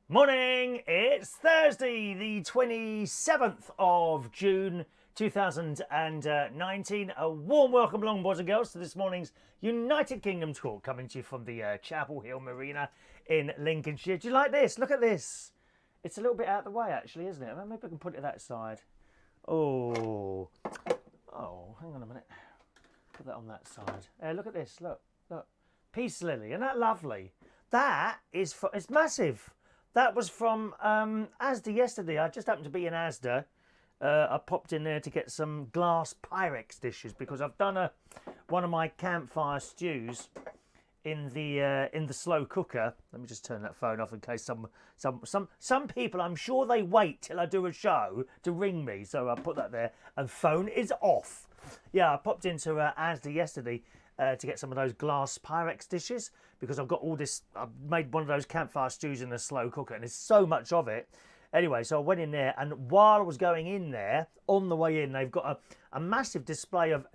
Morning, it's Thursday, the 27th of June 2019. A warm welcome along, boys and girls, to this morning's United Kingdom talk coming to you from the Chapel Hill Marina in Lincolnshire. Do you like this? Look at this. It's a little bit out of the way, actually, isn't it? Maybe I can put it that side. Oh, hang on a minute. Put that on that side. Look at this. Look. Peace lily. Isn't that lovely? That is it's massive. That was from Asda yesterday. I just happened to be in Asda. I popped in there to get some glass Pyrex dishes because I've done one of my campfire stews in the slow cooker. Let me just turn that phone off in case some people, I'm sure they wait till I do a show to ring me. So I'll put that there. And phone is off. Yeah, I popped into Asda yesterday to get some of those glass Pyrex dishes because I've got all this. I've made one of those campfire stews in a slow cooker and there's so much of it. Anyway, so I went in there, and while I was going in there, on the way in, they've got a massive display of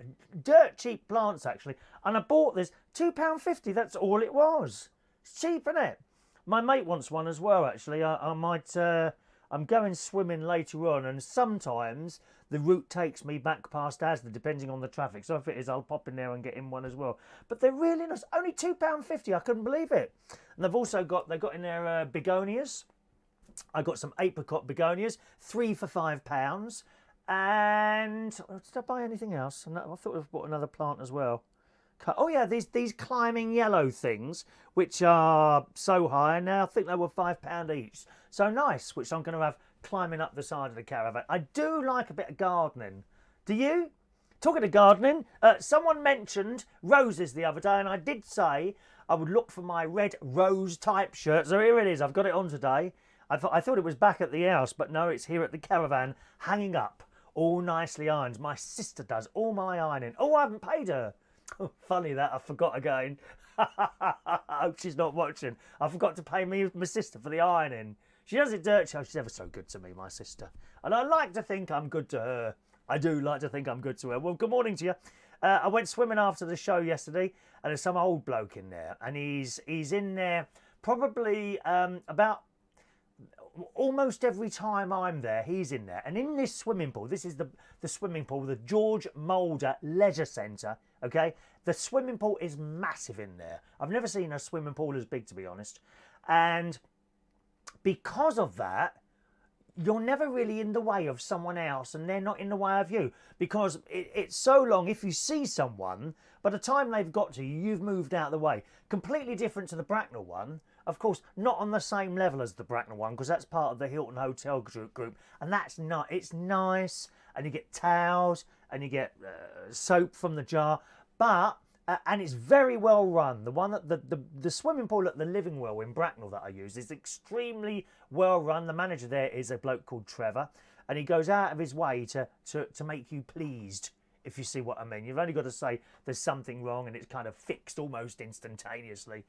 dirt cheap plants, actually. And I bought this, £2.50, that's all it was. It's cheap, isn't it? My mate wants one as well, actually. I might, I'm going swimming later on, and sometimes the route takes me back past Asda, depending on the traffic. So if it is, I'll pop in there and get in one as well. But they're really nice. Only £2.50, I couldn't believe it. And they've also got in there begonias. I got some apricot begonias, 3 for £5. And did I buy anything else? I thought I bought another plant as well. Oh yeah, these climbing yellow things, which are so high now. I think they were £5 each. So nice, which I'm going to have climbing up the side of the caravan. I do like a bit of gardening. Do you? Talking of gardening, someone mentioned roses the other day, and I did say I would look for my red rose type shirt. So here it is. I've got it on today. I thought it was back at the house, but no, it's here at the caravan, hanging up, all nicely ironed. My sister does all my ironing. Oh, I haven't paid her. Oh, funny that, I forgot again. I hope she's not watching. I forgot to pay my sister for the ironing. She does it dirt cheap. She's ever so good to me, my sister. And I like to think I'm good to her. I do like to think I'm good to her. Well, good morning to you. I went swimming after the show yesterday, and there's some old bloke in there. And he's in there probably about... almost every time I'm there, he's in there. And in this swimming pool, this is the swimming pool, the George Mulder Leisure Centre, okay? The swimming pool is massive in there. I've never seen a swimming pool as big, to be honest. And because of that, you're never really in the way of someone else and they're not in the way of you. Because it's so long, if you see someone, by the time they've got to you, you've moved out of the way. Completely different to the Bracknell one. Of course, not on the same level as the Bracknell one, because that's part of the Hilton Hotel group, and that's not. It's nice, and you get towels, and you get soap from the jar, but and it's very well run. The one that the swimming pool at the Living Well in Bracknell that I use is extremely well run. The manager there is a bloke called Trevor, and he goes out of his way to make you pleased. If you see what I mean. You've only got to say there's something wrong and it's kind of fixed almost instantaneously,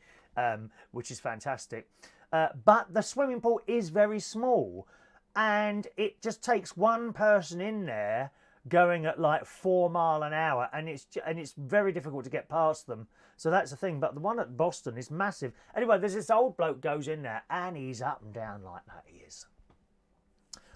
which is fantastic. But the swimming pool is very small, and it just takes one person in there going at like 4 miles an hour, and it's very difficult to get past them. So that's the thing. But the one at Boston is massive. Anyway, there's this old bloke goes in there, and he's up and down like that. He is.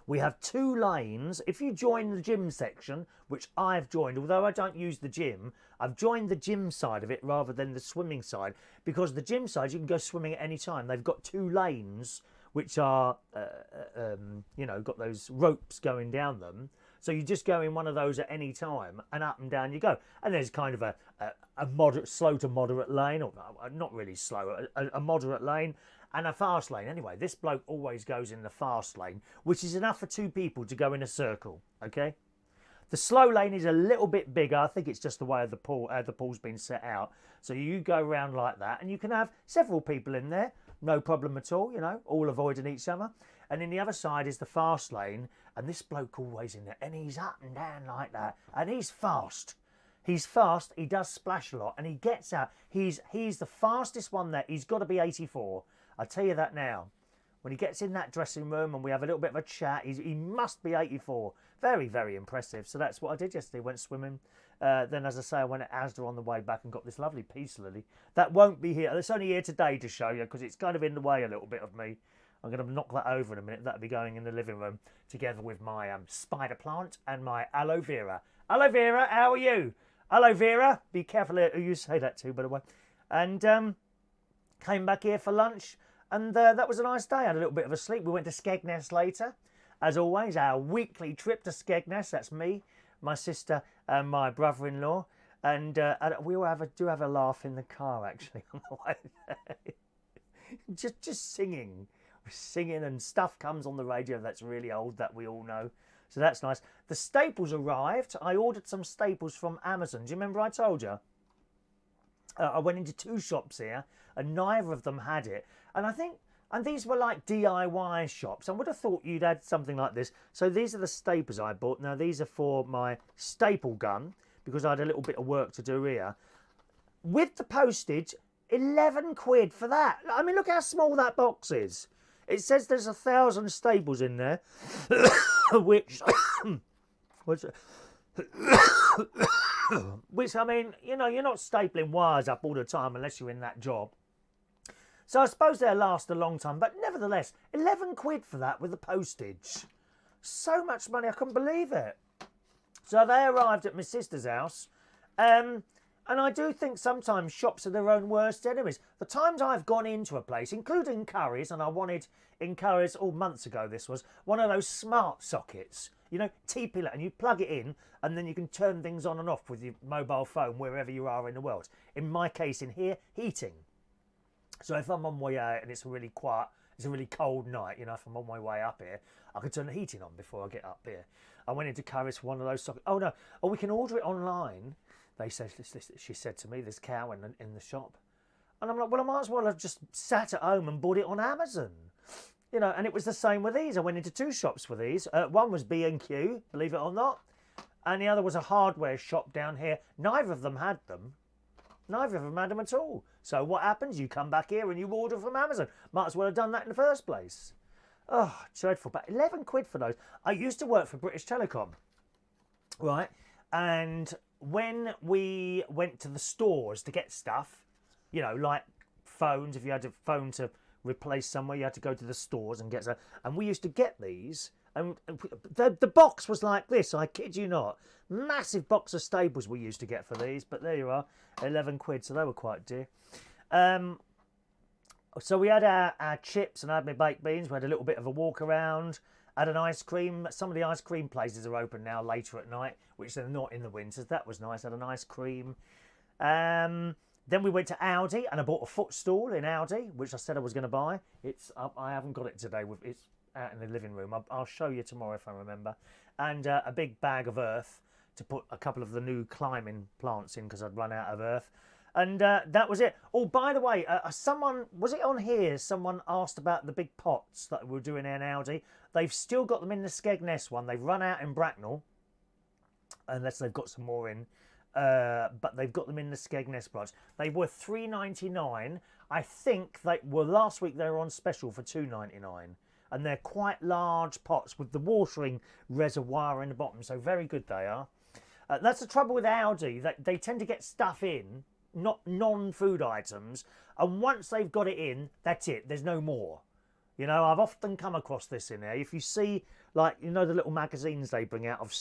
We have 2 lanes. If you join the gym section, which I've joined, although I don't use the gym, I've joined the gym side of it rather than the swimming side, because the gym side, you can go swimming at any time. They've got 2 lanes, which are, got those ropes going down them. So you just go in one of those at any time, and up and down you go. And there's kind of a moderate, slow to moderate lane, or not really slow, a moderate lane, and a fast lane. Anyway, this bloke always goes in the fast lane, which is enough for 2 people to go in a circle, okay? The slow lane is a little bit bigger. I think it's just the way of the pool's been set out. So you go around like that, and you can have several people in there, no problem at all, all avoiding each other. And in the other side is the fast lane, and this bloke always in there, and he's up and down like that, and he's fast. He's fast, he does splash a lot, and he gets out. He's the fastest one there. He's got to be 84. I'll tell you that now. When he gets in that dressing room and we have a little bit of a chat, he must be 84. Very, very impressive. So that's what I did yesterday. Went swimming. Then, as I say, I went at Asda on the way back and got this lovely peace lily. That won't be here. It's only here today to show you because it's kind of in the way a little bit of me. I'm going to knock that over in a minute. That'll be going in the living room together with my spider plant and my aloe vera. Aloe vera, how are you? Aloe vera, be careful who you say that to, by the way. And came back here for lunch, and that was a nice day. I had a little bit of a sleep. We went to Skegness later. As always, our weekly trip to Skegness. That's me, my sister, and my brother-in-law. And we all do have a laugh in the car, actually, on the way there. just singing. We're singing, and stuff comes on the radio that's really old that we all know. So that's nice. The staples arrived. I ordered some staples from Amazon. Do you remember I told you? I went into 2 shops here, and neither of them had it. And these were like DIY shops. I would have thought you'd had something like this. So these are the staples I bought. Now, these are for my staple gun, because I had a little bit of work to do here. With the postage, 11 quid for that. I mean, look how small that box is. It says there's 1,000 staples in there, which, which, I mean, you know, you're not stapling wires up all the time unless you're in that job. So I suppose they'll last a long time, but nevertheless, 11 quid for that with the postage. So much money, I couldn't believe it. So they arrived at my sister's house, and I do think sometimes shops are their own worst enemies. The times I've gone into a place, including Curry's, and I wanted in Curry's, months ago this was, one of those smart sockets. You know, TP, and you plug it in, and then you can turn things on and off with your mobile phone wherever you are in the world. In my case, in here, heating. So if I'm on my way out and it's really quiet, it's a really cold night, you know, if I'm on my way up here, I can turn the heating on before I get up here. I went into Curry's for one of those sockets. Oh, no. Oh, we can order it online. They said, she said to me, there's cow in the shop. And I'm like, well, I might as well have just sat at home and bought it on Amazon. You know, and it was the same with these. I went into 2 shops for these. One was B&Q, believe it or not. And the other was a hardware shop down here. Neither of them had them. Neither of them had them at all. So what happens? You come back here and you order from Amazon. Might as well have done that in the first place. Oh, dreadful. But 11 quid for those. I used to work for British Telecom, right? And when we went to the stores to get stuff, you know, like phones, if you had a phone to replace somewhere, you had to go to the stores and get some. And we used to get these, and the box was like this, I kid you not. Massive box of staples we used to get for these, but there you are, 11 quid, so they were quite dear. So we had our chips, and I had my baked beans. We had a little bit of a walk around, had an ice cream. Some of the ice cream places are open now later at night, which they're not in the winters. That was nice, had an ice cream. Then we went to Aldi, and I bought a footstool in Aldi, which I said I was going to buy. I haven't got it today. It's out in the living room. I'll show you tomorrow if I remember. And a big bag of earth to put a couple of the new climbing plants in because I'd run out of earth. And that was it. Oh, by the way, someone, was it on here? Someone asked about the big pots that we're doing in Aldi. They've still got them in the Skegness one. They've run out in Bracknell, unless they've got some more in. But they've got them in the Skegness branch. They were $3.99. I think last week they were on special for $2.99. And they're quite large pots with the watering reservoir in the bottom. So very good they are. That's the trouble with Aldi. They tend to get stuff in, not non-food items. And once they've got it in, that's it. There's no more. You know, I've often come across this in there. If you see, like, you know, the little magazines they bring out of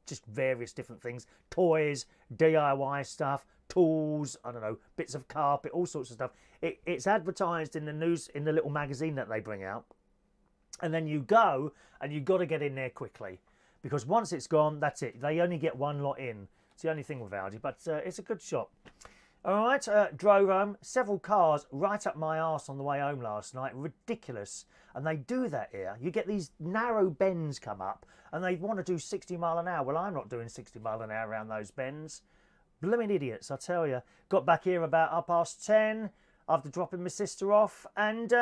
just various different things, toys, DIY stuff, tools, I don't know, bits of carpet, all sorts of stuff. It's advertised in the news, in the little magazine that they bring out. And then you go, and you've got to get in there quickly. Because once it's gone, that's it. They only get one lot in. It's the only thing with Aldi, but it's a good shop. All right, drove home. Several cars right up my arse on the way home last night. Ridiculous. And they do that here. You get these narrow bends come up, and they want to do 60 mile an hour. Well, I'm not doing 60 mile an hour around those bends. Blooming idiots, I tell you. Got back here about 10:30 after dropping my sister off, and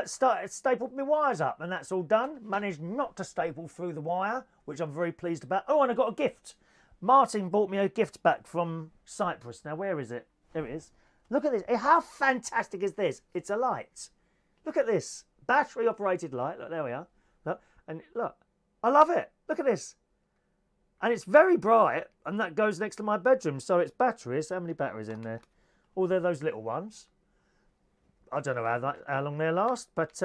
stapled my wires up, and that's all done. Managed not to staple through the wire, which I'm very pleased about. Oh, and I got a gift. Martin bought me a gift back from Cyprus. Now, where is it? There it is. Look at this. How fantastic is this? It's a light. Look at this. Battery-operated light. Look, there we are. Look, and look. I love it. Look at this. And it's very bright, and that goes next to my bedroom, so it's batteries. How many batteries in there? Oh, they're those little ones. I don't know how long they last, but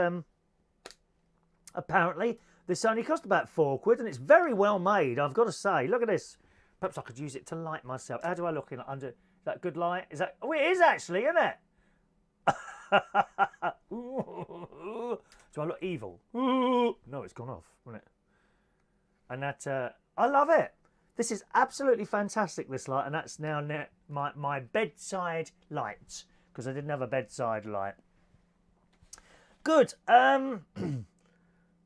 apparently this only cost about £4, and it's very well made, I've got to say. Look at this. Perhaps I could use it to light myself. How do I look in under? Is that good light? Is that? Oh, it is actually, isn't it? Do I look evil? No, it's gone off, hasn't it? And that, I love it. This is absolutely fantastic, this light, and that's now my bedside light, because I didn't have a bedside light. Good.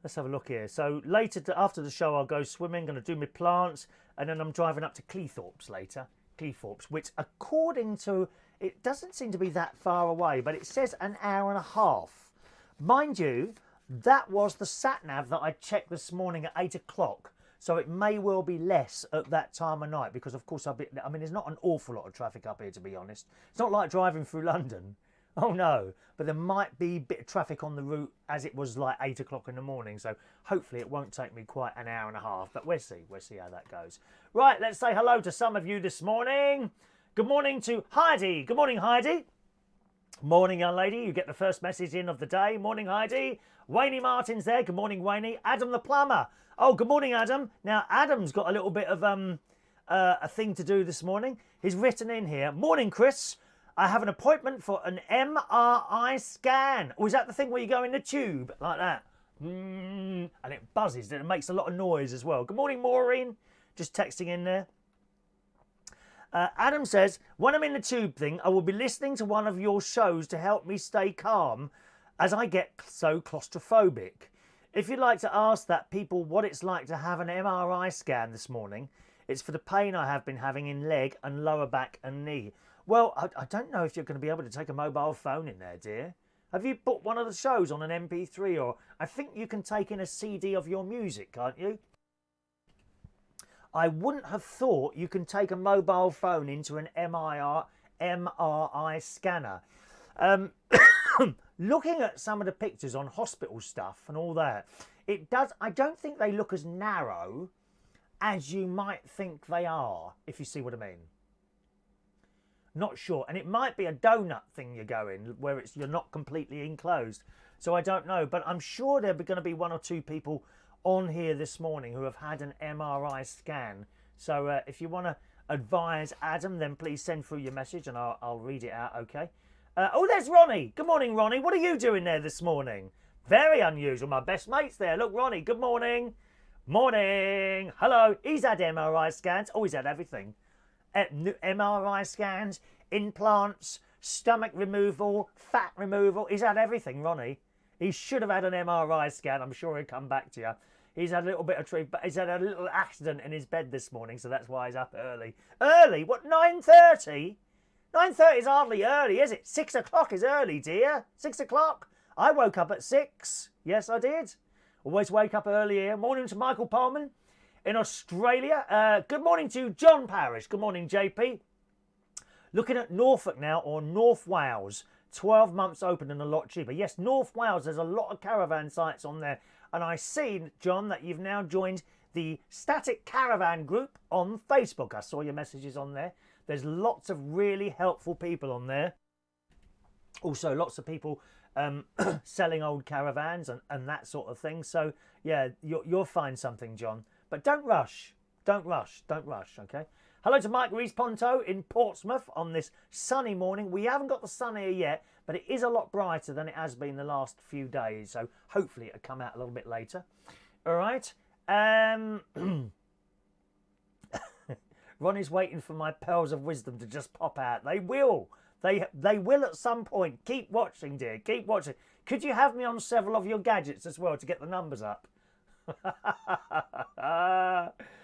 Let's have a look here. So later, after the show, I'll go swimming, going to do my plants, and then I'm driving up to Cleethorpes later. Cleethorpes, which according to, it doesn't seem to be that far away, but it says an hour and a half. Mind you, that was the sat-nav that I checked this morning at 8 o'clock. So it may well be less at that time of night, because of course, there's not an awful lot of traffic up here, to be honest. It's not like driving through London. Oh no, but there might be a bit of traffic on the route as it was like 8 o'clock in the morning. So hopefully it won't take me quite an hour and a half, but we'll see how that goes. Right, let's say hello to some of you this morning. Good morning to Heidi. Good morning, Heidi. Morning, young lady. You get the first message in of the day. Morning, Heidi. Wayne Martin's there. Good morning, Wayne. Adam the plumber. Oh, good morning, Adam. Now, Adam's got a little bit of a thing to do this morning. He's written in here. Morning, Chris. I have an appointment for an MRI scan. Or is that the thing where you go in the tube like that? And it buzzes and it makes a lot of noise as well. Good morning, Maureen. Just texting in there. Adam says, when I'm in the tube thing, I will be listening to one of your shows to help me stay calm as I get so claustrophobic. If you'd like to ask that people what it's like to have an MRI scan this morning, it's for the pain I have been having in leg and lower back and knee. Well, I don't know if you're going to be able to take a mobile phone in there, dear. Have you put one of the shows on an MP3, or I think you can take in a CD of your music, can't you? I wouldn't have thought you can take a mobile phone into an MRI scanner. Looking at some of the pictures on hospital stuff and all that, it does. I don't think they look as narrow as you might think they are, if you see what I mean. Not sure. And it might be a donut thing you're going, where you're not completely enclosed. So I don't know. But I'm sure there are going to be one or two people on here this morning who have had an MRI scan. So if you want to advise Adam, then please send through your message and I'll read it out, okay? Oh, there's Ronnie. Good morning, Ronnie. What are you doing there this morning? Very unusual. My best mate's there. Look, Ronnie, good morning. Morning. Hello. He's had MRI scans. Oh, he's had everything. MRI scans, implants, stomach removal, fat removal. He's had everything, Ronnie. He should have had an MRI scan. I'm sure he'll come back to you. He's had a little bit of treat, but he's had a little accident in his bed this morning, so that's why he's up early. Early? What, 9:30? 9:30 is hardly early, is it? 6 o'clock is early, dear. 6 o'clock? I woke up at 6. Yes, I did. Always wake up early here. Morning to Michael Pullman in Australia. Good morning to John Parrish. Good morning, JP. Looking at Norfolk now, or North Wales. 12 months open and a lot cheaper. Yes, North Wales, there's a lot of caravan sites on there. And I see, John, that you've now joined the Static Caravan group on Facebook. I saw your messages on there. There's lots of really helpful people on there. Also, lots of people selling old caravans and that sort of thing. So, yeah, you'll find something, John. But don't rush. Don't rush. Don't rush, okay? Hello to Mike Rees-Ponto in Portsmouth on this sunny morning. We haven't got the sun here yet, but it is a lot brighter than it has been the last few days. So hopefully it'll come out a little bit later. All right. Ronnie's waiting for my pearls of wisdom to just pop out. They will. They will at some point. Keep watching, dear. Keep watching. Could you have me on several of your gadgets as well to get the numbers up?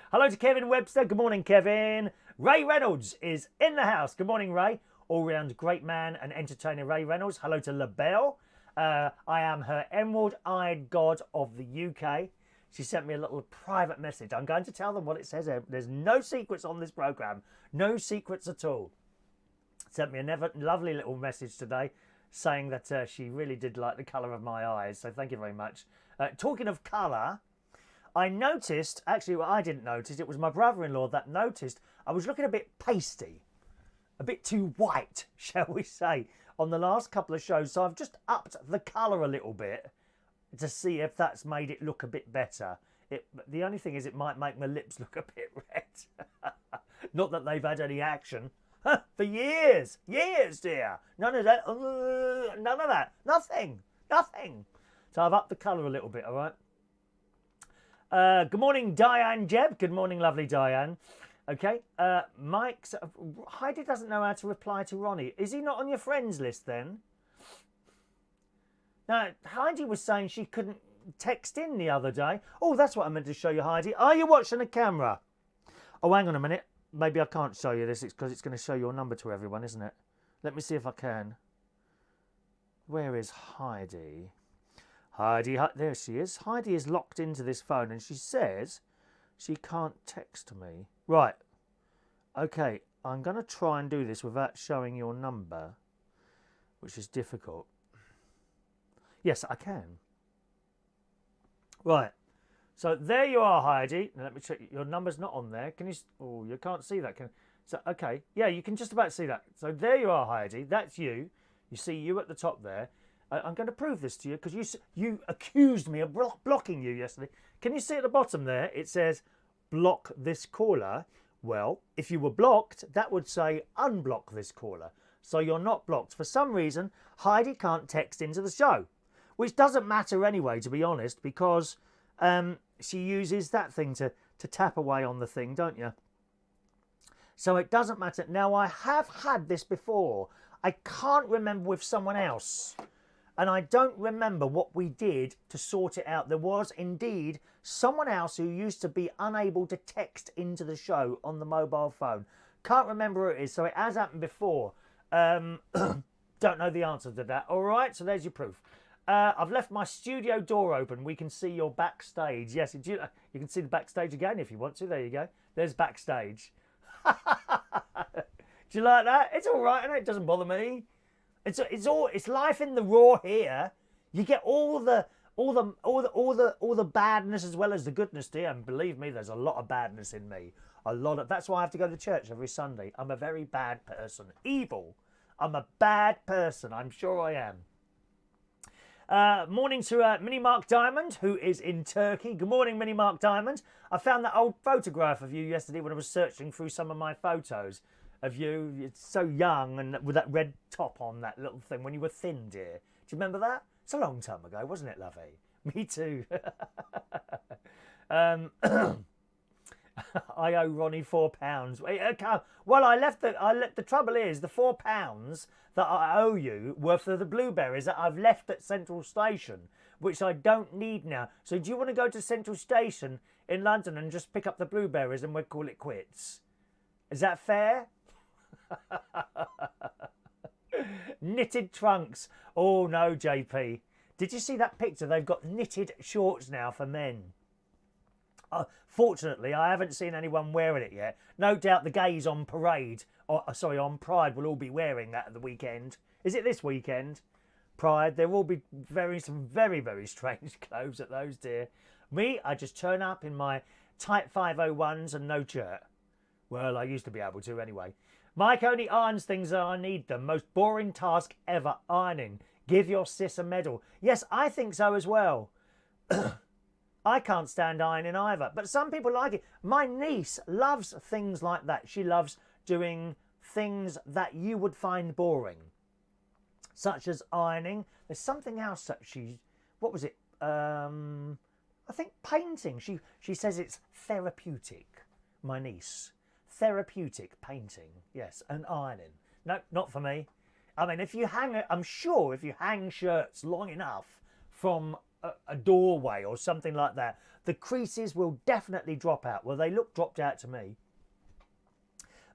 Hello to Kevin Webster. Good morning, Kevin. Ray Reynolds is in the house. Good morning, Ray. All-round great man and entertainer Ray Reynolds. Hello to LaBelle. I am her emerald-eyed god of the UK. She sent me a little private message. I'm going to tell them what it says. There's no secrets on this programme. No secrets at all. Sent me a lovely little message today saying that she really did like the colour of my eyes. So thank you very much. Talking of colour, I noticed, actually, well, I didn't notice, it was my brother-in-law that noticed I was looking a bit pasty. a bit too white, shall we say, on the last couple of shows. So I've just upped the colour a little bit to see if that's made it look a bit better. The only thing is it might make my lips look a bit red. Not that they've had any action. For years, dear. None of that. None of that. Nothing. So I've upped the colour a little bit, all right? Good morning, Diane Jeb. Good morning, lovely Diane. Okay. Mike, Heidi doesn't know how to reply to Ronnie. Is he not on your friends list then? Now, Heidi was saying she couldn't text in the other day. Oh, that's what I meant to show you, Heidi. Are you watching a camera? Oh, hang on a minute. Maybe I can't show you this. It's because it's going to show your number to everyone, isn't it? Let me see if I can. Where is Heidi? Heidi, there she is. Heidi is locked into this phone and she says she can't text me. Right. Okay, I'm going to try and do this without showing your number, which is difficult. Yes, I can. Right. So there you are, Heidi. Now, let me check. Your number's not on there. Can you? Oh, you can't see that. So okay. Yeah, you can just about see that. So there you are, Heidi. That's you. You see you at the top there. I'm going to prove this to you because you accused me of blocking you yesterday. Can you see at the bottom there? It says block this caller. Well, if you were blocked, that would say unblock this caller. So you're not blocked. For some reason, Heidi can't text into the show, which doesn't matter anyway, to be honest, because she uses that thing to tap away on the thing, don't you? So it doesn't matter. Now, I have had this before. I can't remember with someone else. And I don't remember what we did to sort it out. There was indeed someone else who used to be unable to text into the show on the mobile phone. Can't remember who it is. So it has happened before. Don't know the answer to that. All right, so there's your proof. I've left my studio door open. We can see your backstage. Yes, you can see the backstage again if you want to. There you go. There's backstage. Do you like that? It's all right, isn't it? It doesn't bother me. It's life in the raw here. You get all the badness as well as the goodness, dear. And believe me, there's a lot of badness in me. That's why I have to go to church every Sunday. I'm a very bad person. Evil. I'm a bad person. I'm sure I am. Morning to Mini Mark Diamond, who is in Turkey. Good morning, Mini Mark Diamond. I found that old photograph of you yesterday when I was searching through some of my photos of you. It's so young and with that red top on, that little thing, when you were thin, dear. Do you remember that? It's a long time ago, wasn't it, lovey? Me too. I owe Ronnie £4. Well, the trouble is, the £4 that I owe you were for the blueberries that I've left at Central Station, which I don't need now. So do you want to go to Central Station in London and just pick up the blueberries and we'll call it quits? Is that fair? Knitted trunks. Oh no, JP. Did you see that picture? They've got knitted shorts now for men. Fortunately, I haven't seen anyone wearing it yet. No doubt the gays on parade, on Pride, will all be wearing that at the weekend. Is it this weekend? Pride, there will be some very, very strange clothes at those, dear. Me, I just turn up in my tight 501s and no shirt. Well, I used to be able to anyway. Mike only irons things that I need them. Most boring task ever, ironing. Give your sis a medal. Yes, I think so as well. I can't stand ironing either, but some people like it. My niece loves things like that. She loves doing things that you would find boring, such as ironing. There's something else that what was it? I think painting. She says it's therapeutic, my niece. Therapeutic painting, yes, and ironing. No, not for me. I mean, I'm sure if you hang shirts long enough from a doorway or something like that, the creases will definitely drop out. Well, they look dropped out to me.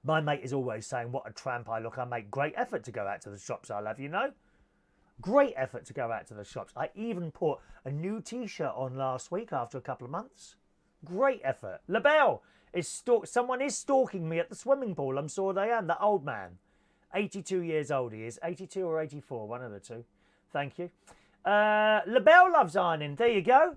My mate is always saying, what a tramp I look. I make great effort to go out to the shops, I love, you know. Great effort to go out to the shops. I even put a new T-shirt on last week after a couple of months. Great effort. LaBelle, someone is stalking me at the swimming pool. I'm sure they am. That old man. 82 years old he is. 82 or 84, one of the two. Thank you. LaBelle loves ironing. There you go.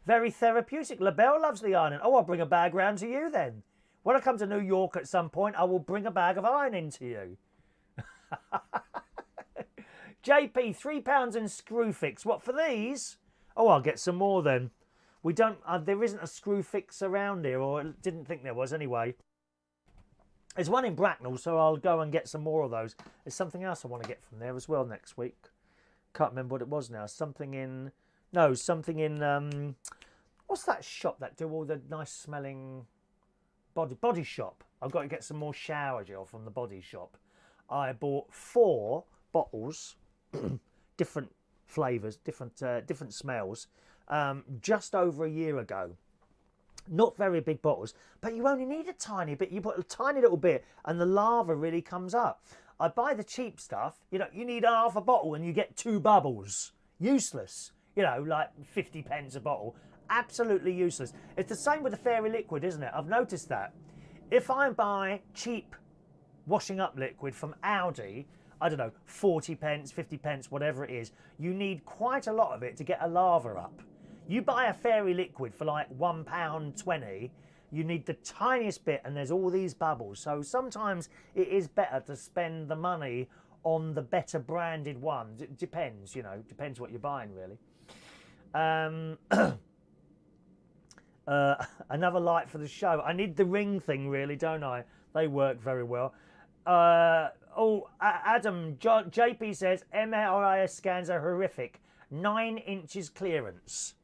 Very therapeutic. LaBelle loves the ironing. Oh, I'll bring a bag round to you then. When I come to New York at some point, I will bring a bag of ironing to you. JP, £3 in Screwfix. What, for these? Oh, I'll get some more then. We don't. There isn't a Screwfix around here, or I didn't think there was anyway. There's one in Bracknell, so I'll go and get some more of those. There's something else I want to get from there as well next week. Can't remember what it was now. Something in. What's that shop that do all the nice smelling body shop? I've got to get some more shower gel from the body shop. I bought 4 bottles, different flavours, different smells, just over a year ago. Not very big bottles, but you only need a tiny bit. You put a tiny little bit and the lava really comes up. I buy the cheap stuff. You know, you need half a bottle and you get 2 bubbles. Useless. You know, like 50p a bottle. Absolutely useless. It's the same with the fairy liquid, isn't it? I've noticed that. If I buy cheap washing up liquid from Aldi, I don't know, 40p, 50p, whatever it is, you need quite a lot of it to get a lava up. You buy a fairy liquid for like £1.20, you need the tiniest bit and there's all these bubbles. So sometimes it is better to spend the money on the better branded ones. It depends, you know, depends what you're buying really. Another light for the show. I need the ring thing really, don't I? They work very well. Adam, JP says MRI scans are horrific. 9 inches clearance.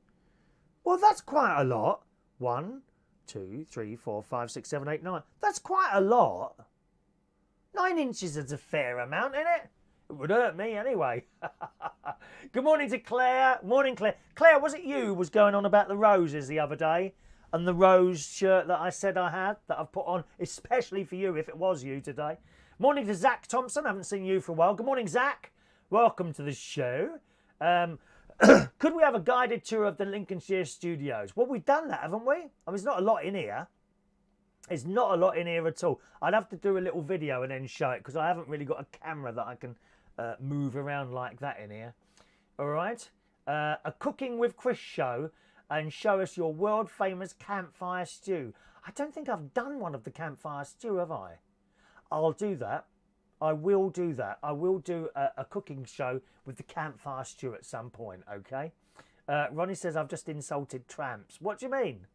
Well, that's quite a lot. 1, 2, 3, 4, 5, 6, 7, 8, 9. That's quite a lot. 9 inches is a fair amount, isn't it? It would hurt me anyway. Good morning to Claire. Morning, Claire. Claire, was it you who was going on about the roses the other day? And the rose shirt that I said I had, that I've put on especially for you, if it was you today. Morning to Zach Thompson. I haven't seen you for a while. Good morning, Zach. Welcome to the show. Could we have a guided tour of the Lincolnshire studios? Well, we've done that, haven't we? I mean, there's not a lot in here. There's not a lot in here at all. I'd have to do a little video and then show it because I haven't really got a camera that I can move around like that in here. All right. A Cooking with Chris show and show us your world famous campfire stew. I don't think I've done one of the campfire stew, have I? I'll do that. I will do that. I will do a cooking show with the campfire stew at some point, okay? Ronnie says, I've just insulted tramps. What do you mean?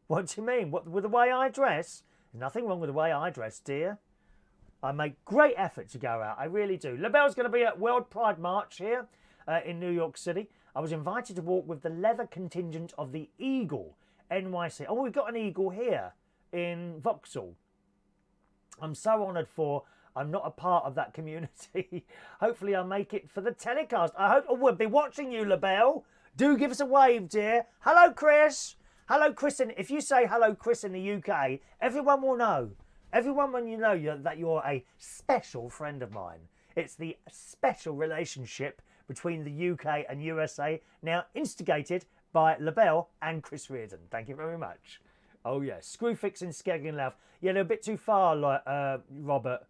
What do you mean? What, with the way I dress? There's nothing wrong with the way I dress, dear. I make great effort to go out. I really do. LaBelle's going to be at World Pride March here in New York City. I was invited to walk with the leather contingent of the Eagle, NYC. Oh, we've got an Eagle here in Vauxhall. I'm so honoured for... I'm not a part of that community. Hopefully I'll make it for the telecast. I hope we'll be watching you, LaBelle. Do give us a wave, dear. Hello, Chris. Hello, Chris. And if you say hello, Chris, in the UK, everyone will know. Everyone will know that you're a special friend of mine. It's the special relationship between the UK and USA, now instigated by LaBelle and Chris Reardon. Thank you very much. Oh, yes. Screwfix in Skegness Louth. Yeah, they're a bit too far, Robert.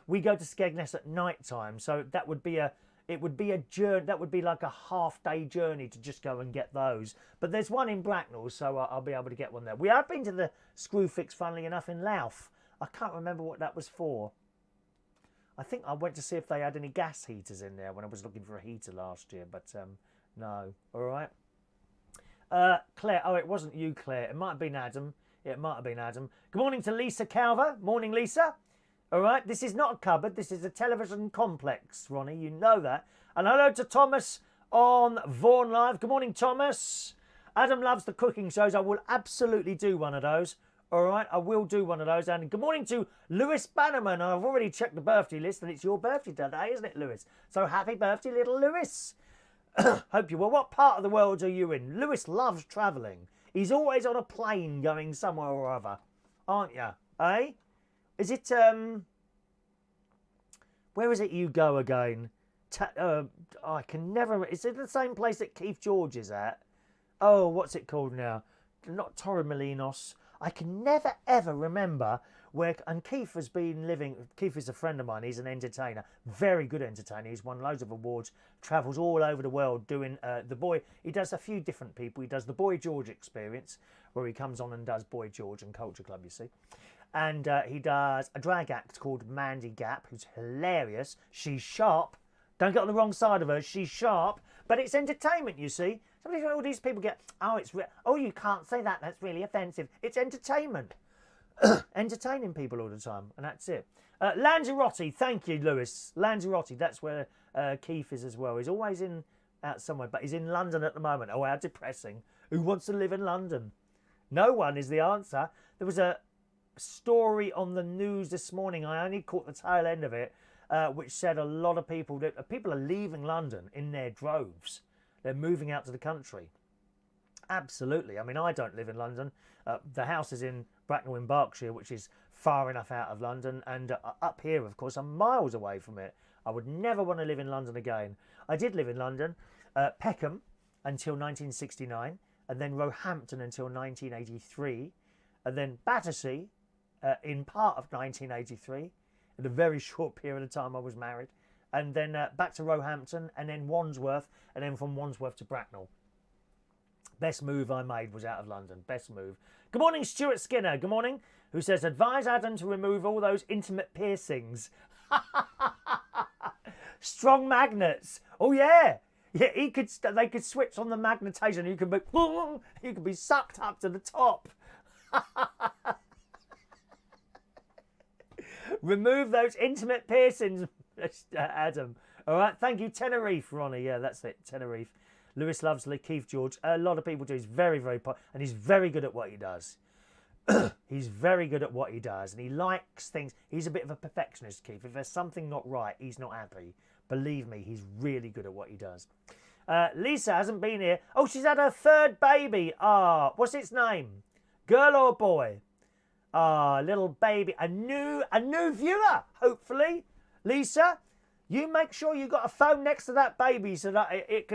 We go to Skegness at night time, so that would be a journey. That would be like a half-day journey to just go and get those. But there's one in Bracknell, so I'll be able to get one there. We have been to the Screwfix, funnily enough, in Louth. I can't remember what that was for. I think I went to see if they had any gas heaters in there when I was looking for a heater last year, but no. All right. Claire, oh, it wasn't you, Claire. It might have been Adam. It might have been Adam. Good morning to Lisa Calver. Morning, Lisa. All right, this is not a cupboard. This is a television complex, Ronnie. You know that. And hello to Thomas on Vaughan Live. Good morning, Thomas. Adam loves the cooking shows. I will absolutely do one of those. All right, I will do one of those. And good morning to Lewis Bannerman. I've already checked the birthday list, and it's your birthday today, isn't it, Lewis? So happy birthday, little Lewis. Hope you will. What part of the world are you in? Lewis loves travelling. He's always on a plane going somewhere or other, aren't you? Eh? Is it, where is it you go again? I can never, is it the same place that Keith George is at? Oh, what's it called now? Not Torremolinos. I can never, ever remember where, and Keith has been living, Keith is a friend of mine, he's an entertainer, very good entertainer, he's won loads of awards, travels all over the world doing the Boy, he does a few different people, he does the Boy George Experience, where he comes on and does Boy George and Culture Club, you see. And he does a drag act called Mandy Gap, who's hilarious. She's sharp. Don't get on the wrong side of her. She's sharp, but it's entertainment, you see. All these people get, oh, you can't say that. That's really offensive. It's entertainment. Entertaining people all the time, and that's it. Lanzarote, thank you, Lewis. Lanzarote, that's where Keith is as well. He's always out somewhere, but he's in London at the moment. Oh, how depressing. Who wants to live in London? No one is the answer. There was a story on the news this morning. I only caught the tail end of it, which said a lot of people are leaving London in their droves. They're moving out to the country. Absolutely. I mean, I don't live in London. The house is in Bracknell in Berkshire, which is far enough out of London. And up here, of course, I'm miles away from it. I would never want to live in London again. I did live in London, Peckham until 1969, and then Roehampton until 1983, and then Battersea in part of 1983, in a very short period of time I was married, and then back to Roehampton, and then Wandsworth, and then from Wandsworth to Bracknell. Best move I made was out of London. Best move. Good morning, Stuart Skinner. Good morning. Who says, advise Adam to remove all those intimate piercings. Strong magnets. Oh, yeah. Yeah, they could switch on the magnetation. You could be sucked up to the top. Remove those intimate piercings, Adam. All right. Thank you, Tenerife, Ronnie. Yeah, that's it. Tenerife. Lewis loves Keith George. A lot of people do. He's very, very popular, and he's very good at what he does. He's very good at what he does, and he likes things. He's a bit of a perfectionist, Keith. If there's something not right, he's not happy. Believe me, he's really good at what he does. Lisa hasn't been here. Oh, she's had her third baby. What's its name? Girl or boy? Little baby. A new viewer, hopefully. Lisa, you make sure you got a phone next to that baby so that it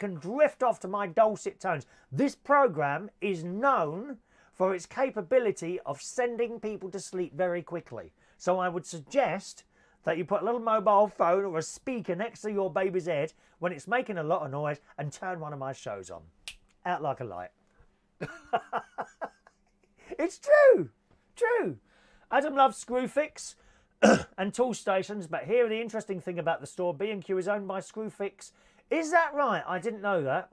can drift off to my dulcet tones. This program is known for its capability of sending people to sleep very quickly. So I would suggest that you put a little mobile phone or a speaker next to your baby's head when it's making a lot of noise and turn one of my shows on. Out like a light. It's true. True. Adam loves Screwfix and tool stations, but here the interesting thing about the store, B&Q is owned by Screwfix. Is that right? I didn't know that.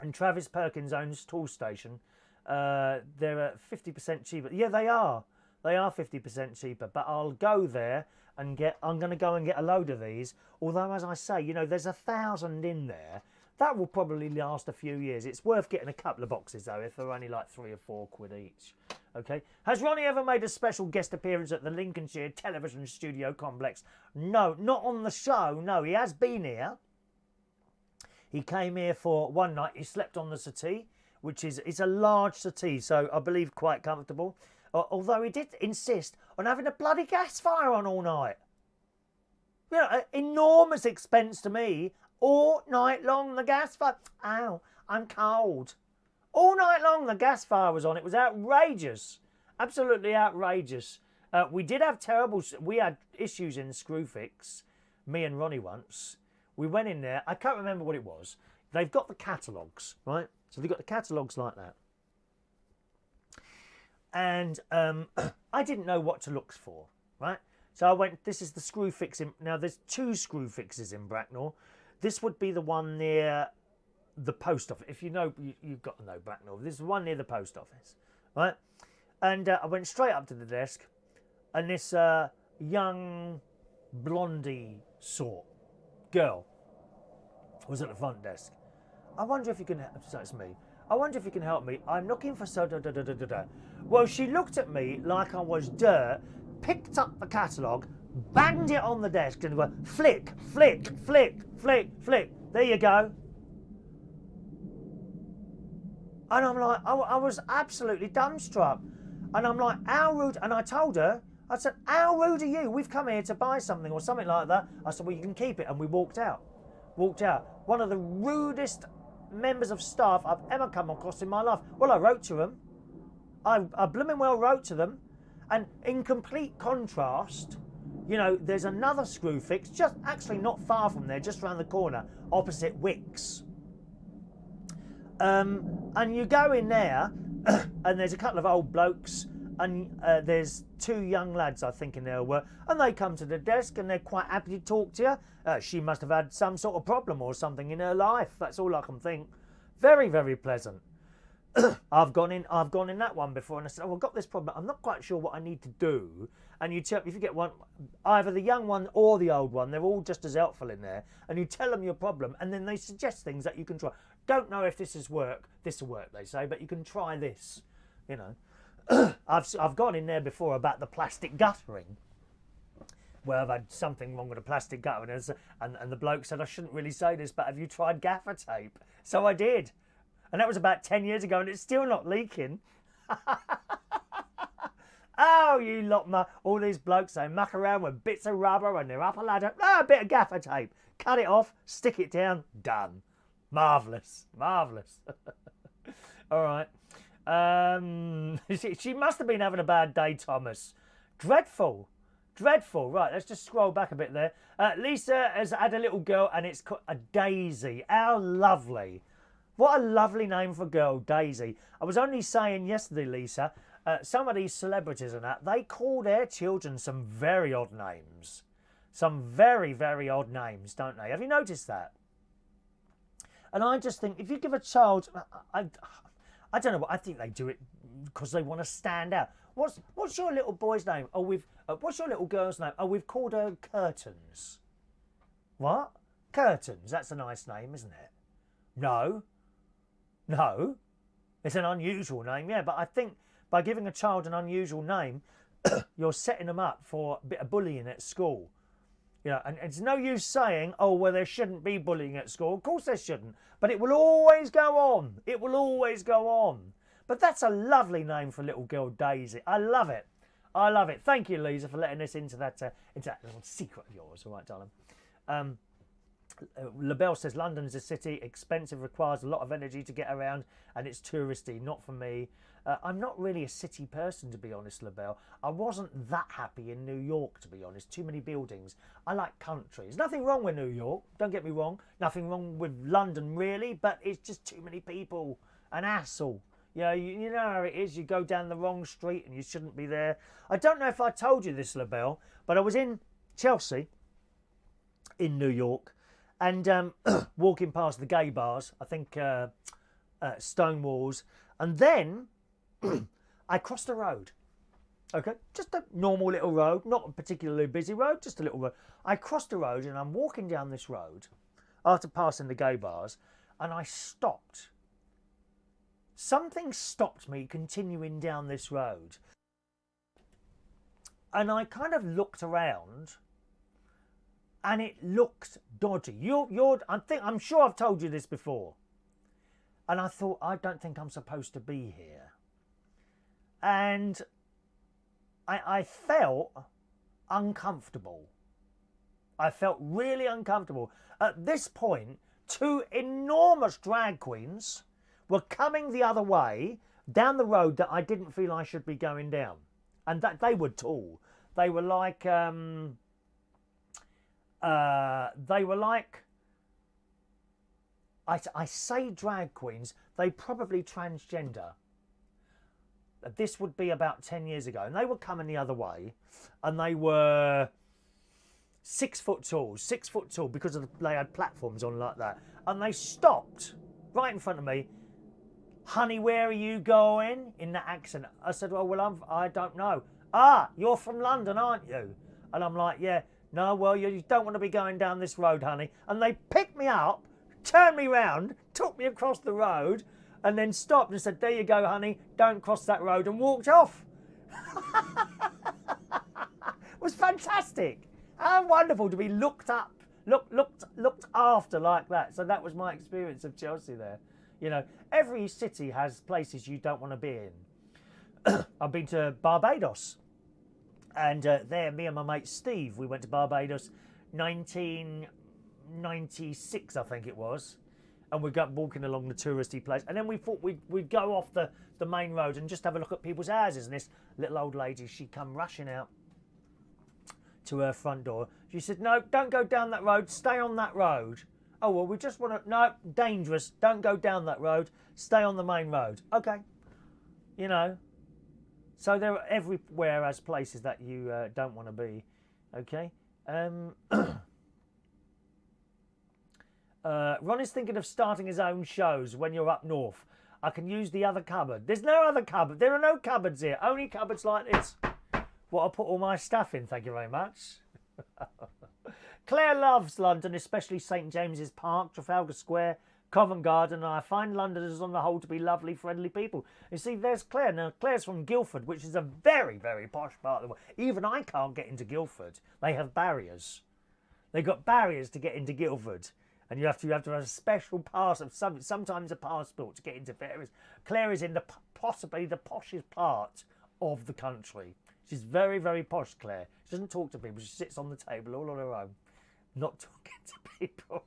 And Travis Perkins owns Tool Station. They're 50% cheaper. Yeah, they are. They are 50% cheaper, but I'll go there and I'm going to go and get a load of these. Although, as I say, you know, there's 1,000 in there. That will probably last a few years. It's worth getting a couple of boxes, though, if they're only like £3 or £4 each. Okay. Has Ronnie ever made a special guest appearance at the Lincolnshire Television Studio Complex? No, not on the show. No, he has been here. He came here for one night. He slept on the settee, which is it's a large settee, so I believe quite comfortable. Although he did insist on having a bloody gas fire on all night. You know, enormous expense to me. All night long, the gas fire. Ow, I'm cold. All night long, the gas fire was on. It was outrageous. Absolutely outrageous. We had issues in Screwfix, me and Ronnie once. We went in there. I can't remember what it was. They've got the catalogues, right? So they've got the catalogues like that. And I didn't know what to look for, right? So I went, this is the Screwfix. Now, there's 2 Screwfixes in Bracknell. This would be the one near the post office. If you know, you've got to know Bracknell. This is the one near the post office, right? And I went straight up to the desk, and this young blondie sort girl was at the front desk. I wonder if you can help. So it's me. I wonder if you can help me. I'm looking for so da da da da da da. Well, she looked at me like I was dirt, picked up the catalogue, banged it on the desk, and went flick, flick, flick, flick, flick. There you go. And I'm like, I was absolutely dumbstruck. And I'm like, how rude? And I told her, I said, how rude are you? We've come here to buy something or something like that. I said, well, you can keep it. And we walked out. Walked out. One of the rudest members of staff I've ever come across in my life. Well, I wrote to them. I blooming well wrote to them. And in complete contrast, you know, there's another Screwfix, just actually not far from there, just around the corner, opposite Wickes. And you go in there, and there's a couple of old blokes, and there's two young lads, I think, in there were, and they come to the desk and they're quite happy to talk to you. She must have had some sort of problem or something in her life. That's all I can think. Very, very pleasant. I've gone in that one before, and I said, "Oh, I've got this problem. I'm not quite sure what I need to do." And you tell, if you get one, either the young one or the old one, they're all just as helpful in there. And you tell them your problem, and then they suggest things that you can try. Don't know if this will work, they say, but you can try this. You know, I've gone in there before about the plastic guttering, where I've had something wrong with the plastic guttering, and the bloke said I shouldn't really say this, but have you tried gaffer tape? So I did. And that was about 10 years ago, and it's still not leaking. Oh, you lot, all these blokes, they muck around with bits of rubber and they're up a ladder. Oh, a bit of gaffer tape. Cut it off, stick it down, done. Marvellous, marvellous. All right. She must have been having a bad day, Thomas. Dreadful. Dreadful. Right, let's just scroll back a bit there. Lisa has had a little girl, and it's called a Daisy. How lovely. What a lovely name for a girl, Daisy. I was only saying yesterday, Lisa, some of these celebrities and that, they call their children some very odd names. Some very, very odd names, don't they? Have you noticed that? And I just think, if you give a child, I don't know, I think they do it because they want to stand out. What's your little boy's name? Oh, what's your little girl's name? Oh, we've called her Curtains. What? Curtains, that's a nice name, isn't it? No. No, it's an unusual name, yeah, but I think by giving a child an unusual name, you're setting them up for a bit of bullying at school. You know, and it's no use saying, oh, well, there shouldn't be bullying at school. Of course there shouldn't, but it will always go on. It will always go on. But that's a lovely name for a little girl, Daisy. I love it. I love it. Thank you, Lisa, for letting us into that little secret of yours. All right, darling. LaBelle says London is a city, expensive, requires a lot of energy to get around, and it's touristy. Not for me. I'm not really a city person, to be honest, LaBelle. I wasn't that happy in New York, to be honest. Too many buildings. I like country. There's nothing wrong with New York, don't get me wrong. Nothing wrong with London, really, but it's just too many people. An hassle. You know how it is. You go down the wrong street and you shouldn't be there. I don't know if I told you this, LaBelle, but I was in Chelsea, in New York, and walking past the gay bars, I think Stonewalls, and then I crossed a road. Okay, just a normal little road, not a particularly busy road, just a little road. I crossed a road and I'm walking down this road after passing the gay bars, and I stopped. Something stopped me continuing down this road. And I kind of looked around, and it looked dodgy. I'm sure I've told you this before. And I thought, I don't think I'm supposed to be here. And I felt uncomfortable. I felt really uncomfortable. At this point, two enormous drag queens were coming the other way down the road that I didn't feel I should be going down. And that they were tall. They were like... I say drag queens, they probably transgender. This would be about 10 years ago. And they were coming the other way, and they were 6 foot tall because they had platforms on like that. And they stopped right in front of me. Honey, where are you going? In that accent. I said, oh, well, I don't know. Ah, you're from London, aren't you? And I'm like, yeah. No, well, you don't want to be going down this road, honey. And they picked me up, turned me round, took me across the road, and then stopped and said, there you go, honey, don't cross that road, and walked off. It was fantastic. How wonderful to be looked after like that. So that was my experience of Chelsea there. You know, every city has places you don't want to be in. I've been to Barbados. And there, me and my mate Steve, we went to Barbados 1996, I think it was. And we got walking along the touristy place. And then we thought we'd go off the main road and just have a look at people's houses. And this little old lady, she come rushing out to her front door. She said, no, don't go down that road. Stay on that road. Oh, well, we just want to... No, dangerous. Don't go down that road. Stay on the main road. Okay. You know... So they're everywhere as places that you don't want to be. Okay. Ron is thinking of starting his own shows when you're up north. I can use the other cupboard. There's no other cupboard. There are no cupboards here. Only cupboards like this. What I put all my stuff in, thank you very much. Claire loves London, especially St James's Park, Trafalgar Square, Covent Garden, and I find Londoners on the whole to be lovely, friendly people. You see, there's Claire. Now, Claire's from Guildford, which is a very, very posh part of the world. Even I can't get into Guildford. They have barriers. They've got barriers to get into Guildford. And you have to have a special pass of sometimes a passport to get into various. Claire is in possibly the poshest part of the country. She's very, very posh, Claire. She doesn't talk to people. She sits on the table all on her own, not talking to people.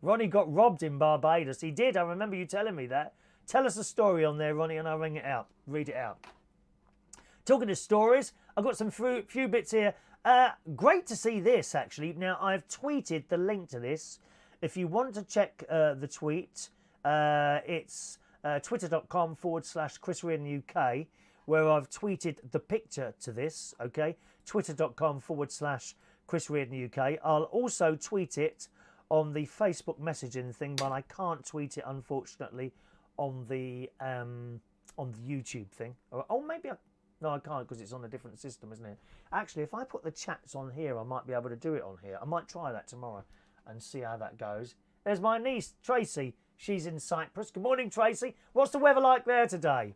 Ronnie got robbed in Barbados. He did. I remember you telling me that. Tell us a story on there, Ronnie, and I'll read it out. Talking of stories, I've got some few bits here. Great to see this, actually. Now, I've tweeted the link to this. If you want to check the tweet, it's twitter.com/ChrisReardonUK, where I've tweeted the picture to this, okay? Twitter.com/ChrisReardonUK. I'll also tweet it on the Facebook messaging thing, but I can't tweet it, unfortunately, on the YouTube thing. Oh, maybe no, I can't because it's on a different system, isn't it? Actually, if I put the chats on here, I might be able to do it on here. I might try that tomorrow and see how that goes. There's my niece, Tracey. She's in Cyprus. Good morning, Tracey. What's the weather like there today?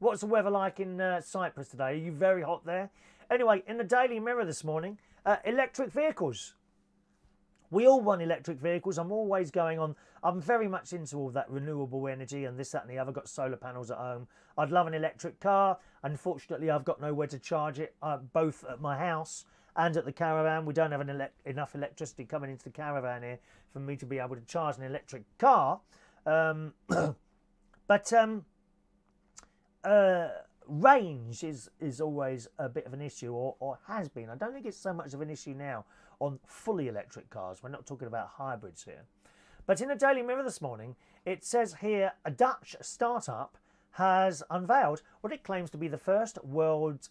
What's the weather like in Cyprus today? Are you very hot there? Anyway, in the Daily Mirror this morning, electric vehicles. We all want electric vehicles. I'm always going on. I'm very much into all that renewable energy and this, that and the other. Got solar panels at home. I'd love an electric car. Unfortunately, I've got nowhere to charge it, both at my house and at the caravan. We don't have enough electricity coming into the caravan here for me to be able to charge an electric car. Range is always a bit of an issue, or has been. I don't think it's so much of an issue now on fully electric cars. We're not talking about hybrids here. But in the Daily Mirror this morning, it says here a Dutch startup has unveiled what it claims to be the world's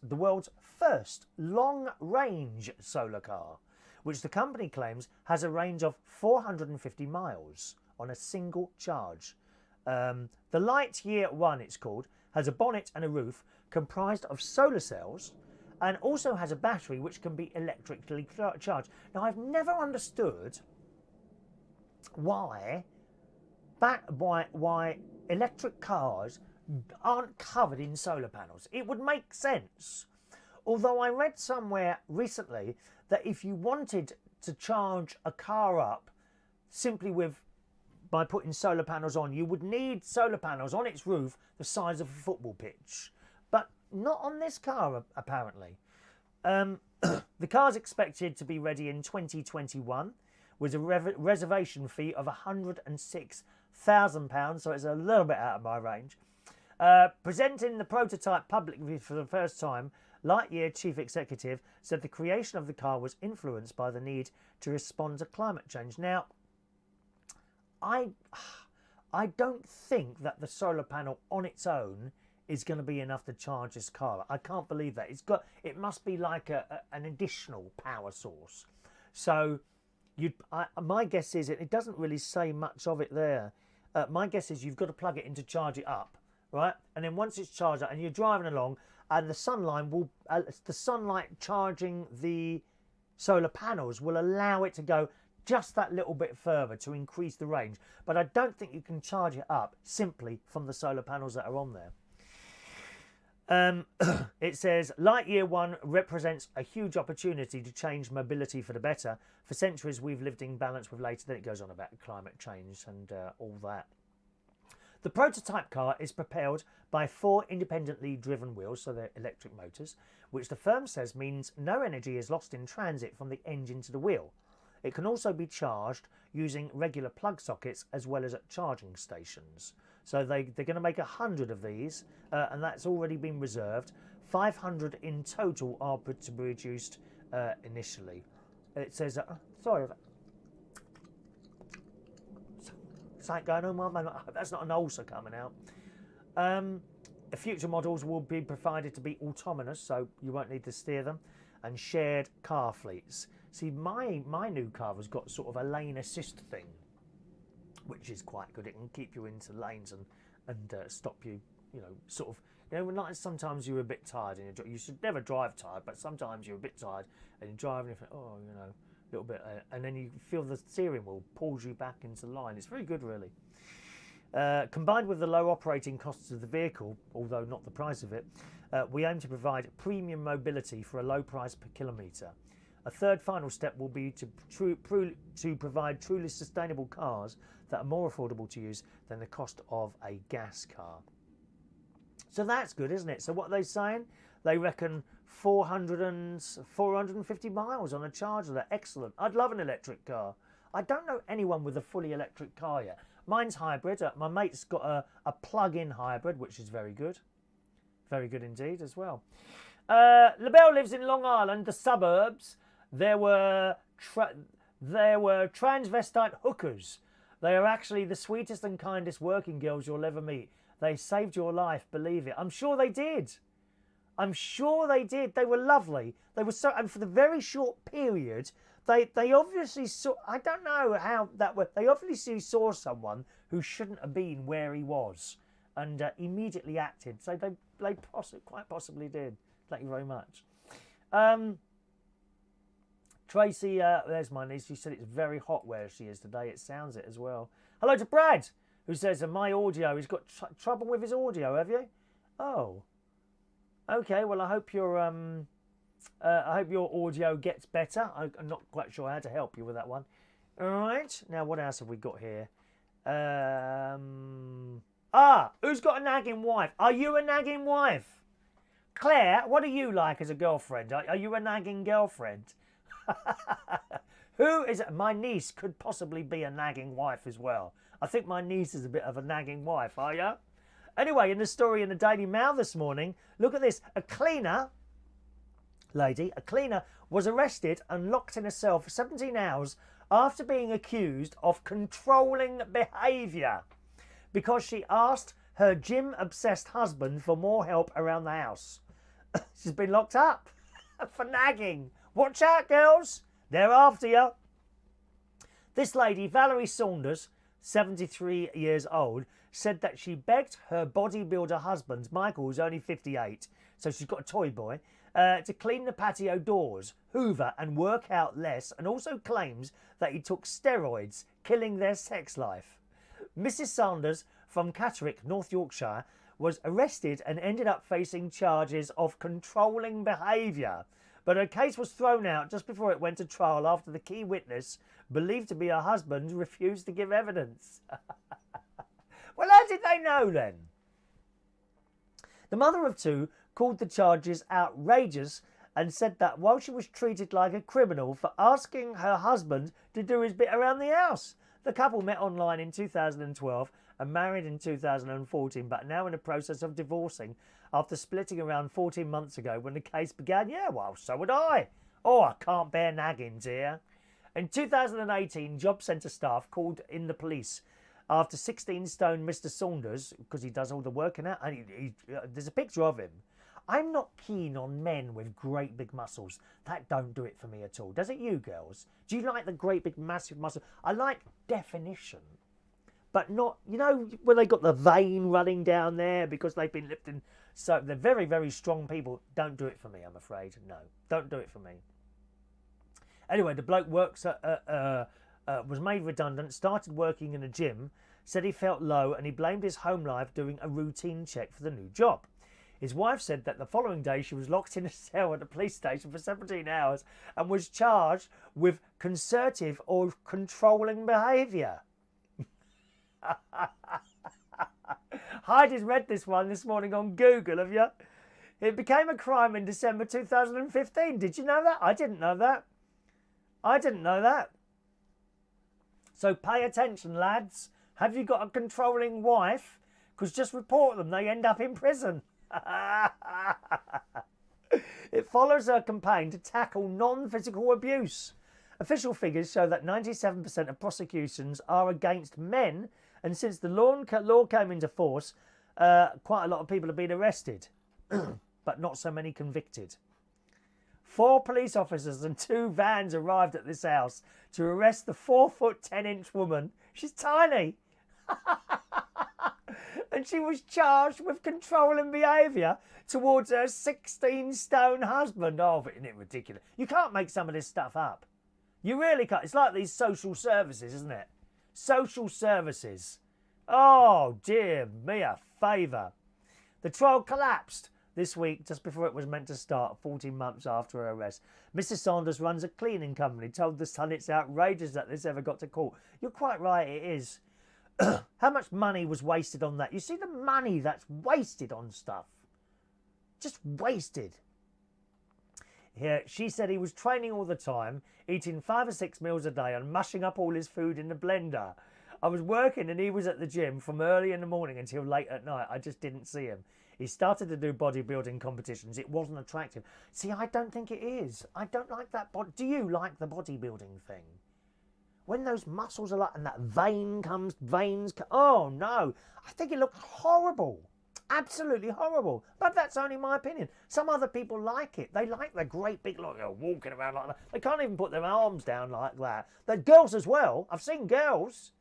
first long-range solar car, which the company claims has a range of 450 miles on a single charge. The Lightyear 1, it's called, has a bonnet and a roof comprised of solar cells and also has a battery which can be electrically charged. Now, I've never understood why electric cars aren't covered in solar panels. It would make sense. Although I read somewhere recently that if you wanted to charge a car up simply by putting solar panels on, you would need solar panels on its roof the size of a football pitch. But not on this car, apparently. The car's expected to be ready in 2021 with a reservation fee of £106,000, so it's a little bit out of my range. Presenting the prototype publicly for the first time, Lightyear chief executive said the creation of the car was influenced by the need to respond to climate change. Now, I don't think that the solar panel on its own is going to be enough to charge this car. I can't believe that. It must be like an additional power source. So my guess is it doesn't really say much of it there. My guess is you've got to plug it in to charge it up, right? And then once it's charged up and you're driving along, and the sunlight charging the solar panels will allow it to go just that little bit further to increase the range. But I don't think you can charge it up simply from the solar panels that are on there. It says Lightyear 1 represents a huge opportunity to change mobility for the better. For centuries we've lived in balance with later. Then it goes on about climate change and all that. The prototype car is propelled by 4 independently driven wheels, so they're electric motors, which the firm says means no energy is lost in transit from the engine to the wheel. It can also be charged using regular plug sockets as well as at charging stations. So they're going to make 100 of these, and that's already been reserved. 500 in total are to be produced initially. It says, sorry, something going on, man. I hope that's not an ulcer coming out. The future models will be provided to be autonomous, so you won't need to steer them, and shared car fleets. See, my new car has got sort of a lane assist thing, which is quite good. It can keep you into lanes and stop you, sort of, like sometimes you're a bit tired and you should never drive tired, but sometimes you're a bit tired and you're driving and you think, a little bit, and then you feel the steering wheel pulls you back into line. It's very good, really. Combined with the low operating costs of the vehicle, although not the price of it, we aim to provide premium mobility for a low price per kilometre. A third final step will be to provide truly sustainable cars that are more affordable to use than the cost of a gas car. So that's good, isn't it? So what are they saying? They reckon 450 miles on a charger. They're excellent. I'd love an electric car. I don't know anyone with a fully electric car yet. Mine's hybrid. My mate's got a plug-in hybrid, which is very good. Very good indeed as well. LaBelle lives in Long Island, the suburbs. There were transvestite hookers. They are actually the sweetest and kindest working girls you'll ever meet. They saved your life, believe it. I'm sure they did. I'm sure they did. They were lovely. They were so, and for the very short period, they obviously saw. I don't know how that worked. They obviously saw someone who shouldn't have been where he was, and immediately acted. So they quite possibly did. Thank you very much. Tracey, there's my niece. She said it's very hot where she is today. It sounds it as well. Hello to Brad, who says, my audio, he's got trouble with his audio, have you? Oh. Okay, well, I hope your audio gets better. I'm not quite sure how to help you with that one. All right. Now, what else have we got here? Who's got a nagging wife? Are you a nagging wife? Claire, what are you like as a girlfriend? Are you a nagging girlfriend? Who is it? My niece could possibly be a nagging wife as well. I think my niece is a bit of a nagging wife, are you? Anyway, in the story in the Daily Mail this morning, look at this. A cleaner was arrested and locked in a cell for 17 hours after being accused of controlling behaviour because she asked her gym-obsessed husband for more help around the house. She's been locked up for nagging. Watch out, girls. They're after you. This lady, Valerie Saunders, 73 years old, said that she begged her bodybuilder husband, Michael, who's only 58, so she's got a toy boy, to clean the patio doors, hoover and work out less, and also claims that he took steroids, killing their sex life. Mrs. Saunders from Catterick, North Yorkshire, was arrested and ended up facing charges of controlling behaviour. But her case was thrown out just before it went to trial after the key witness, believed to be her husband, refused to give evidence. Well, how did they know then? The mother of two called the charges outrageous and said that while she was treated like a criminal for asking her husband to do his bit around the house. The couple met online in 2012 and married in 2014, but now in the process of divorcing after splitting around 14 months ago when the case began. Yeah, well, so would I. Oh, I can't bear nagging, dear. In 2018, job centre staff called in the police after 16-stone Mr. Saunders, because he does all the working out, and there's a picture of him. I'm not keen on men with great big muscles. That don't do it for me at all. Does it you, girls? Do you like the great big massive muscle? I like definition, but not, when they got the vein running down there because they've been lifting. So they're very, very strong people. Don't do it for me, I'm afraid. No, don't do it for me. Anyway, the bloke was made redundant, started working in a gym, said he felt low, and he blamed his home life doing a routine check for the new job. His wife said that the following day she was locked in a cell at a police station for 17 hours and was charged with concerted or controlling behaviour. Heidi's read this one this morning on Google, have you? It became a crime in December 2015. Did you know that? I didn't know that. I didn't know that. So pay attention, lads. Have you got a controlling wife? Because just report them. They end up in prison. It follows a campaign to tackle non-physical abuse. Official figures show that 97% of prosecutions are against men, and since the law came into force, quite a lot of people have been arrested, but not so many convicted. 4 police officers and 2 vans arrived at this house to arrest the 4-foot 10-inch woman. She's tiny. And she was charged with controlling behaviour towards her 16-stone husband. Oh, isn't it ridiculous? You can't make some of this stuff up. You really can't. It's like these social services, isn't it? Social services. Oh, dear me, a favour. The trial collapsed this week, just before it was meant to start, 14 months after her arrest. Mrs. Saunders runs a cleaning company, told The Sun it's outrageous that this ever got to court. You're quite right, it is. How much money was wasted on that? You see the money that's wasted on stuff. Just wasted. Here, she said he was training all the time, eating 5 or 6 meals a day and mushing up all his food in the blender. I was working and he was at the gym from early in the morning until late at night. I just didn't see him. He started to do bodybuilding competitions. It wasn't attractive. See, I don't think it is. I don't like that. Do you like the bodybuilding thing? When those muscles are like, and that veins come. Oh, no. I think it looks horrible. Absolutely horrible. But that's only my opinion. Some other people like it. They like the great big, like, walking around like that. They can't even put their arms down like that. The girls as well. I've seen girls.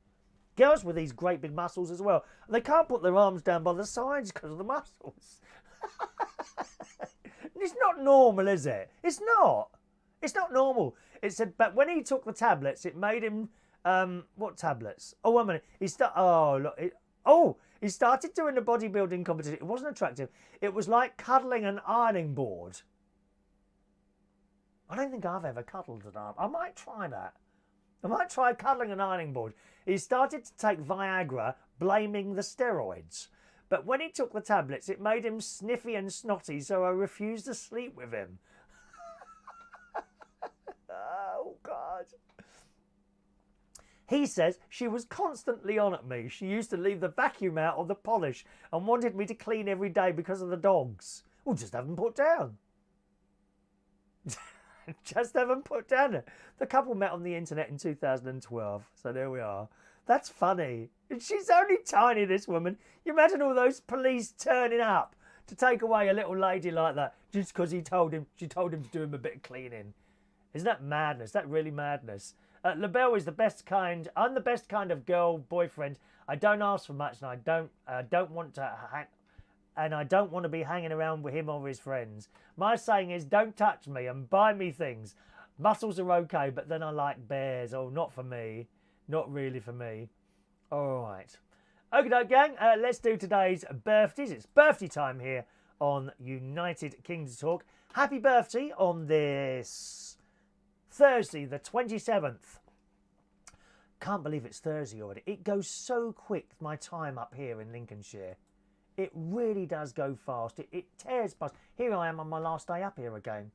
Girls with these great big muscles as well. They can't put their arms down by the sides because of the muscles. It's not normal, is it? It's not. It's not normal. It said, but when he took the tablets, it made him. What tablets? Oh, wait a minute. He started doing the bodybuilding competition. It wasn't attractive. It was like cuddling an ironing board. I don't think I've ever cuddled an iron. I might try that. I might try cuddling an ironing board. He started to take Viagra, blaming the steroids. But when he took the tablets, it made him sniffy and snotty, so I refused to sleep with him. Oh, God. He says she was constantly on at me. She used to leave the vacuum out of the polish and wanted me to clean every day because of the dogs. Well, just have them put down. Just haven't put down. The couple met on the internet in 2012, so there we are. That's funny. And she's only tiny, this woman. You imagine all those police turning up to take away a little lady like that just because she told him to do him a bit of cleaning. Isn't that madness? That really madness? LaBelle is the best kind. I'm the best kind of girl boyfriend. I don't ask for much, and I don't want to and I don't want to be hanging around with him or his friends. My saying is, don't touch me and buy me things. Muscles are okay, but then I like bears. Oh, not for me. Not really for me. All right. Okay, gang, let's do today's birthdays. It's birthday time here on United Kingdom Talk. Happy birthday on this Thursday, the 27th. Can't believe it's Thursday already. It goes so quick, my time up here in Lincolnshire. It really does go fast. It tears past. Here I am on my last day up here again.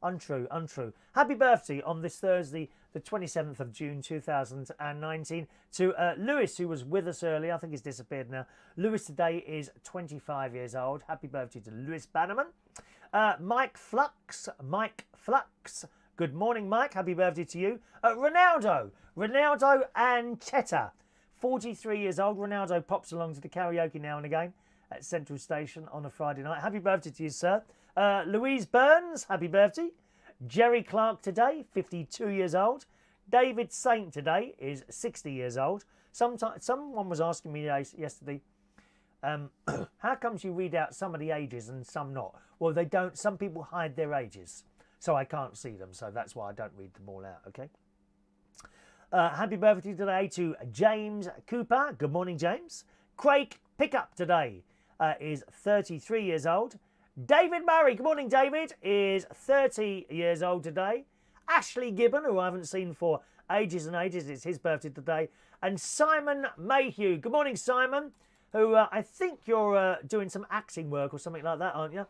Untrue, untrue. Happy birthday on this Thursday, the 27th of June 2019, to Lewis, who was with us earlier. I think he's disappeared now. Lewis today is 25 years old. Happy birthday to Lewis Bannerman. Mike Flux. Good morning, Mike. Happy birthday to you. Ronaldo and Chetta. 43 years old. Ronaldo pops along to the karaoke now and again at Central Station on a Friday night. Happy birthday to you, sir. Louise Burns, happy birthday. Geri Clark today, 52 years old. David Saint today is 60 years old. Someone was asking me yesterday, how comes you read out some of the ages and some not? Well, they don't. Some people hide their ages, so I can't see them. So that's why I don't read them all out, okay? Happy birthday today to James Cooper. Good morning, James. Craig Pickup today is 33 years old. David Murray, good morning, David, is 30 years old today. Ashley Gibbon, who I haven't seen for ages and ages, it's his birthday today. And Simon Mayhew, good morning, Simon, who I think you're doing some acting work or something like that, aren't you?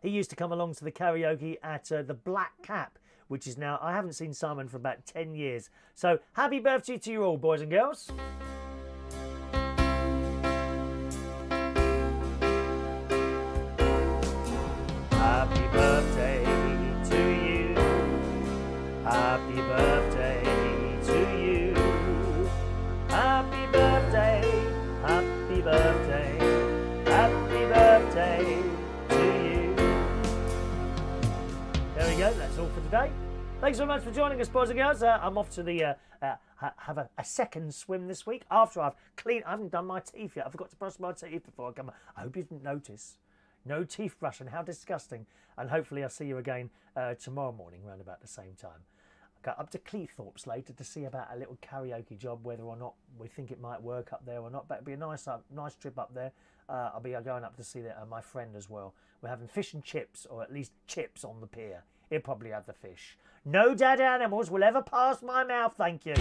He used to come along to the karaoke at the Black Cap, which is now, I haven't seen Simon for about 10 years. So happy birthday to you all, boys and girls. Happy birthday to you. Happy birthday to you. Happy birthday. Happy birthday. today. Thanks so much for joining us, boys and girls. I'm off to the have a second swim this week after I've cleaned. I haven't done my teeth yet. I forgot to brush my teeth before I come. I hope you didn't notice. No teeth brushing. How disgusting. And hopefully I'll see you again tomorrow morning around about the same time. Go up to Cleethorpes later to see about a little karaoke job, whether or not we think it might work up there or not. But it'll be a nice trip up there. I'll be going up to see my friend as well. We're having fish and chips, or at least chips on the pier. He'll probably have the fish. No dead animals will ever pass my mouth, thank you.